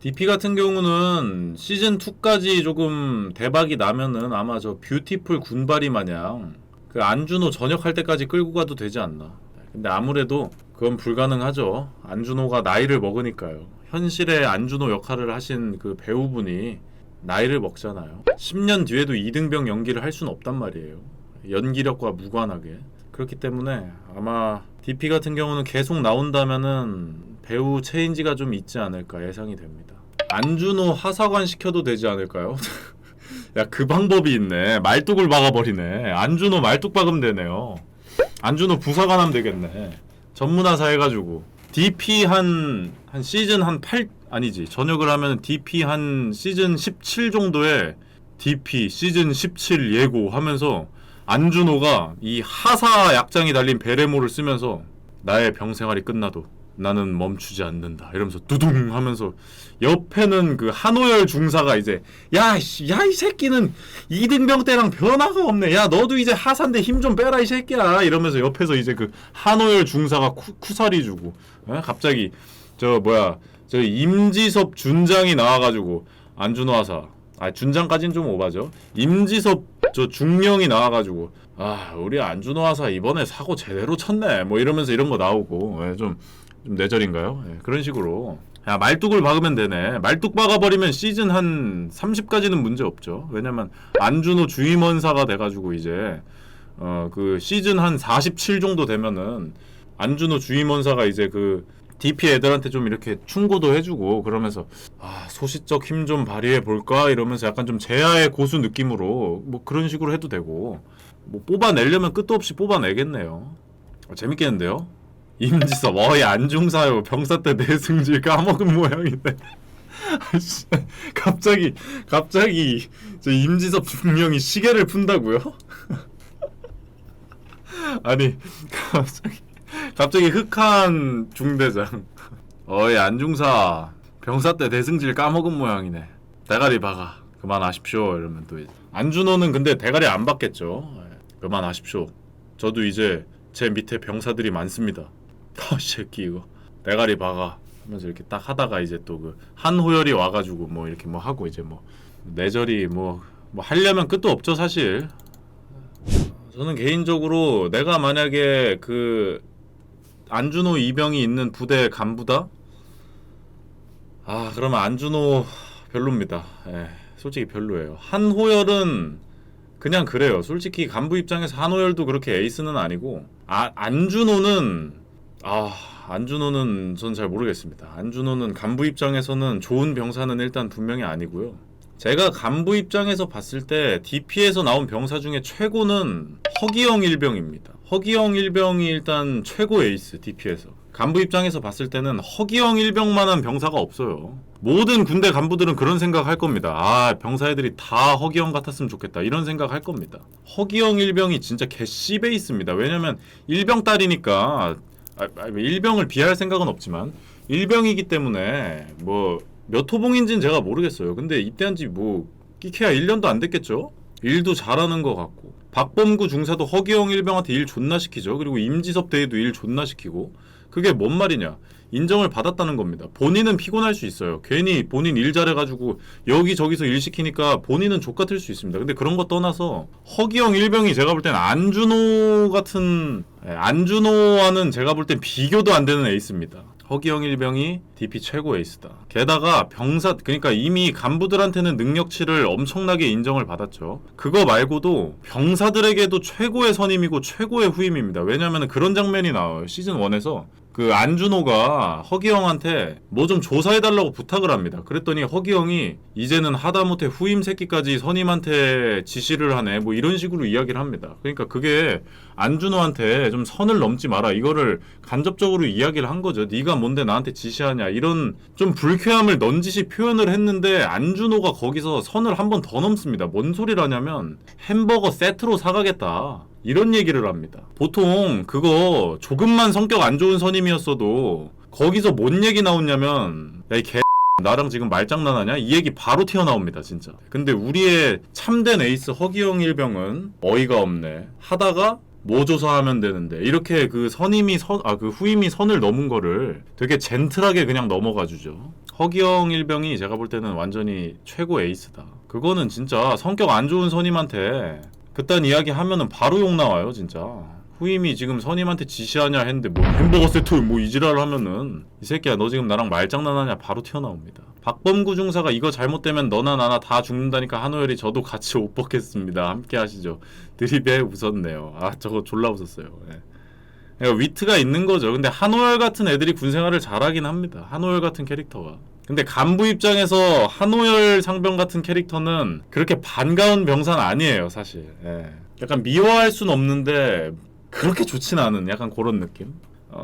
DP 같은 경우는 시즌2까지 조금 대박이 나면은 아마 저 뷰티풀 군바리 마냥 그 안준호 전역할 때까지 끌고 가도 되지 않나. 근데 아무래도 그건 불가능하죠. 안준호가 나이를 먹으니까요. 현실의 안준호 역할을 하신 그 배우분이 나이를 먹잖아요. 10년 뒤에도 이등병 연기를 할 수는 없단 말이에요. 연기력과 무관하게. 그렇기 때문에 아마 DP 같은 경우는 계속 나온다면은 배우 체인지가 좀 있지 않을까 예상이 됩니다. 안준호 하사관 시켜도 되지 않을까요? 야, 그 방법이 있네. 말뚝을 박아버리네. 안준호 말뚝 박으면 되네요. 안준호 부사관 하면 되겠네. 전문하사 해가지고 DP 한 시즌 한 8, 아니지, 전역을 하면 DP 한 시즌 17 정도에 DP 시즌 17 예고 하면서 안준호가 이 하사 약장이 달린 베레모를 쓰면서 나의 병생활이 끝나도 나는 멈추지 않는다 이러면서 두둥 하면서 옆에는 그 한호열 중사가 이제 야 이 새끼는 이등병 때랑 변화가 없네. 야 너도 이제 하사인데 힘 좀 빼라 이 새끼야 이러면서 옆에서 이제 그 한호열 중사가 쿠사리 주고 갑자기 저 임지섭 준장이 나와가지고 안준호 하사 준장까지는 좀 오바죠. 임지섭 저 중령이 나와가지고 우리 안준호 하사 이번에 사고 제대로 쳤네 뭐 이러면서 이런 거 나오고 좀 뇌절인가요? 그런 식으로 야 말뚝을 박으면 되네. 말뚝 박아버리면 시즌 한 30까지는 문제 없죠. 왜냐면 안준호 주임원사가 돼가지고 이제 그 시즌 한 47 정도 되면은 안준호 주임원사가 이제 그 DP 애들한테 좀 이렇게 충고도 해주고 그러면서 소시적 힘 좀 발휘해 볼까 이러면서 약간 좀 제야의 고수 느낌으로 뭐 그런 식으로 해도 되고 뭐 뽑아내려면 끝도 없이 뽑아내겠네요. 재밌겠는데요? 임지섭 안중사요 병사 때 내승질 까먹은 모양인데 갑자기 저 임지섭 중령이 시계를 푼다고요? 아니 갑자기 흑한 중대장 안중사 병사 때 대승질 까먹은 모양이네. 대가리 박아 그만하십시오 이러면 또 이제. 안준호는 근데 대가리 안 박겠죠. 그만하십시오. 저도 이제 제 밑에 병사들이 많습니다. 새끼 이거 대가리 박아 하면서 이렇게 딱 하다가 이제 또 그 한호열이 와가지고 뭐 이렇게 뭐 하고 이제 뭐 내절이 뭐 하려면 끝도 없죠 사실. 저는 개인적으로 내가 만약에 그 안준호 이병이 있는 부대 간부다? 그러면 안준호 별로입니다. 솔직히 별로예요. 한호열은 그냥 그래요. 솔직히 간부 입장에서 한호열도 그렇게 에이스는 아니고 안준호는 전 잘 모르겠습니다. 안준호는 간부 입장에서는 좋은 병사는 일단 분명히 아니고요. 제가 간부 입장에서 봤을 때 DP에서 나온 병사 중에 최고는 허기영 일병입니다. 허기영 일병이 일단 최고 에이스 DP에서. 간부 입장에서 봤을 때는 허기영 일병만한 병사가 없어요. 모든 군대 간부들은 그런 생각 할 겁니다. 병사 애들이 다 허기영 같았으면 좋겠다 이런 생각 할 겁니다. 허기영 일병이 진짜 개씨베 있습니다. 왜냐면 일병 딸이니까 일병을 비할 생각은 없지만 일병이기 때문에 뭐 몇 호봉인지는 제가 모르겠어요. 근데 입대한 지 뭐 끼케야 1년도 안 됐겠죠? 일도 잘하는 것 같고 박범구 중사도 허기영 일병한테 일 존나 시키죠. 그리고 임지섭 대위도 일 존나 시키고 그게 뭔 말이냐. 인정을 받았다는 겁니다. 본인은 피곤할 수 있어요. 괜히 본인 일 잘해가지고 여기저기서 일 시키니까 본인은 족같을 수 있습니다. 근데 그런 거 떠나서 허기영 일병이 제가 볼 땐 안준호와는 제가 볼 땐 비교도 안 되는 에이스입니다. 허기영 일병이 DP 최고 에이스다. 게다가 그러니까 이미 간부들한테는 능력치를 엄청나게 인정을 받았죠. 그거 말고도 병사들에게도 최고의 선임이고 최고의 후임입니다. 왜냐면 그런 장면이 나와요. 시즌 1에서 그 안준호가 허기영한테 뭐 좀 조사해달라고 부탁을 합니다. 그랬더니 허기영이 이제는 하다못해 후임 새끼까지 선임한테 지시를 하네 뭐 이런 식으로 이야기를 합니다. 그러니까 그게 안준호한테 좀 선을 넘지 마라 이거를 간접적으로 이야기를 한 거죠. 네가 뭔데 나한테 지시하냐 이런 좀 불쾌함을 넌지시 표현을 했는데 안준호가 거기서 선을 한 번 더 넘습니다. 뭔 소리를 하냐면 햄버거 세트로 사가겠다 이런 얘기를 합니다. 보통 그거 조금만 성격 안 좋은 선임이었어도 거기서 뭔 얘기 나오냐면 야 이 개 나랑 지금 말장난하냐? 이 얘기 바로 튀어나옵니다 진짜. 근데 우리의 참된 에이스 허기영 일병은 어이가 없네 하다가 뭐 조사하면 되는데 이렇게 그 그 후임이 선을 넘은 거를 되게 젠틀하게 그냥 넘어가 주죠. 허기영 일병이 제가 볼 때는 완전히 최고 에이스다. 그거는 진짜 성격 안 좋은 선임한테 그딴 이야기 하면은 바로 욕 나와요, 진짜. 후임이 지금 선임한테 지시하냐 했는데 뭐 햄버거 세트 뭐 이지랄 하면은 이 새끼야 너 지금 나랑 말장난하냐 바로 튀어나옵니다. 박범구 중사가 이거 잘못되면 너나 나나 다 죽는다니까 한호열이 저도 같이 옷 벗겠습니다. 함께 하시죠. 드립에 웃었네요. 아 저거 졸라 웃었어요. 예. 그러니까 위트가 있는 거죠. 근데 한호열 같은 애들이 군생활을 잘하긴 합니다. 한호열 같은 캐릭터가. 근데 간부 입장에서 한호열 상병 같은 캐릭터는 그렇게 반가운 병사는 아니에요, 사실. 예. 약간 미워할 순 없는데 그렇게 좋진 않은 약간 그런 느낌.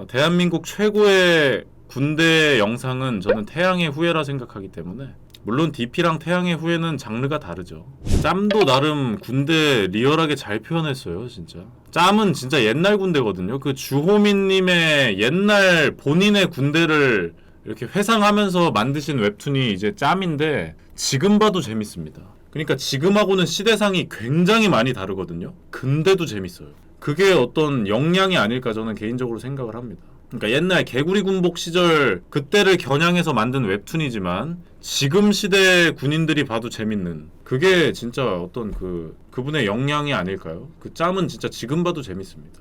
대한민국 최고의 군대 영상은 저는 태양의 후예라 생각하기 때문에 물론 DP랑 태양의 후예는 장르가 다르죠. 짬도 나름 군대 리얼하게 잘 표현했어요, 진짜. 짬은 진짜 옛날 군대거든요. 그 주호민님의 옛날 본인의 군대를 이렇게 회상하면서 만드신 웹툰이 이제 짬인데 지금 봐도 재밌습니다. 그러니까 지금하고는 시대상이 굉장히 많이 다르거든요. 근데도 재밌어요. 그게 어떤 역량이 아닐까 저는 개인적으로 생각을 합니다. 그러니까 옛날 개구리 군복 시절 그때를 겨냥해서 만든 웹툰이지만 지금 시대 군인들이 봐도 재밌는 그게 진짜 어떤 그분의 역량이 아닐까요? 그 짬은 진짜 지금 봐도 재밌습니다.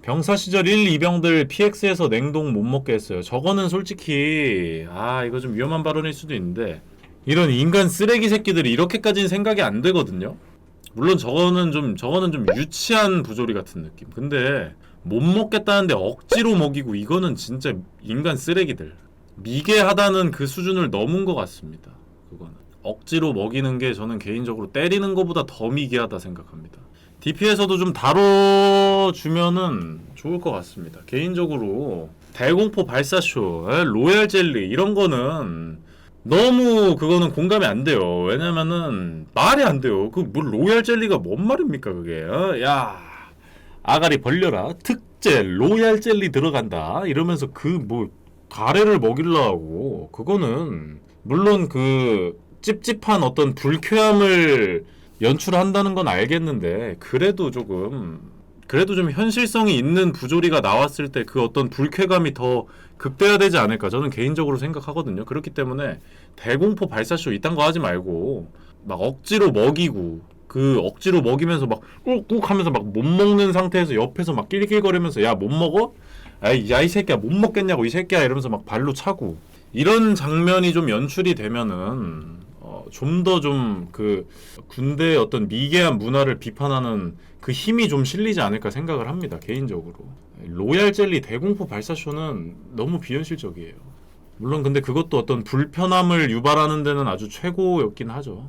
병사 시절 1, 2병들 PX에서 냉동 못 먹게 했어요. 저거는 솔직히 이거 좀 위험한 발언일 수도 있는데 이런 인간 쓰레기 새끼들이 이렇게까지는 생각이 안 되거든요. 물론 저거는 좀 유치한 부조리 같은 느낌. 근데 못 먹겠다는데 억지로 먹이고 이거는 진짜 인간 쓰레기들. 미개하다는 그 수준을 넘은 것 같습니다. 그거는 억지로 먹이는 게 저는 개인적으로 때리는 것보다 더 미개하다 생각합니다. DP에서도 좀 다뤄주면은 좋을 것 같습니다. 개인적으로 대공포 발사쇼, 로얄 젤리 이런 거는 너무 그거는 공감이 안 돼요. 왜냐면은 말이 안 돼요. 그 뭐 로얄 젤리가 뭔 말입니까 그게? 야 아가리 벌려라 특제 로얄 젤리 들어간다 이러면서 그 뭐 가래를 먹이려고 그거는 물론 그 찝찝한 어떤 불쾌함을 연출한다는 건 알겠는데 그래도 좀 현실성이 있는 부조리가 나왔을 때 그 어떤 불쾌감이 더 극대화되지 않을까 저는 개인적으로 생각하거든요. 그렇기 때문에 대공포 발사쇼 이딴 거 하지 말고 막 억지로 먹이고 그 억지로 먹이면서 막 꾹꾹 하면서 막 못 먹는 상태에서 옆에서 막 낄낄거리면서 야 못 먹어? 야 이 새끼야 못 먹겠냐고 이 새끼야 이러면서 막 발로 차고 이런 장면이 좀 연출이 되면은 좀 더 그 군대의 어떤 미개한 문화를 비판하는 그 힘이 좀 실리지 않을까 생각을 합니다. 개인적으로. 로얄 젤리 대공포 발사쇼는 너무 비현실적이에요. 물론 근데 그것도 어떤 불편함을 유발하는 데는 아주 최고였긴 하죠.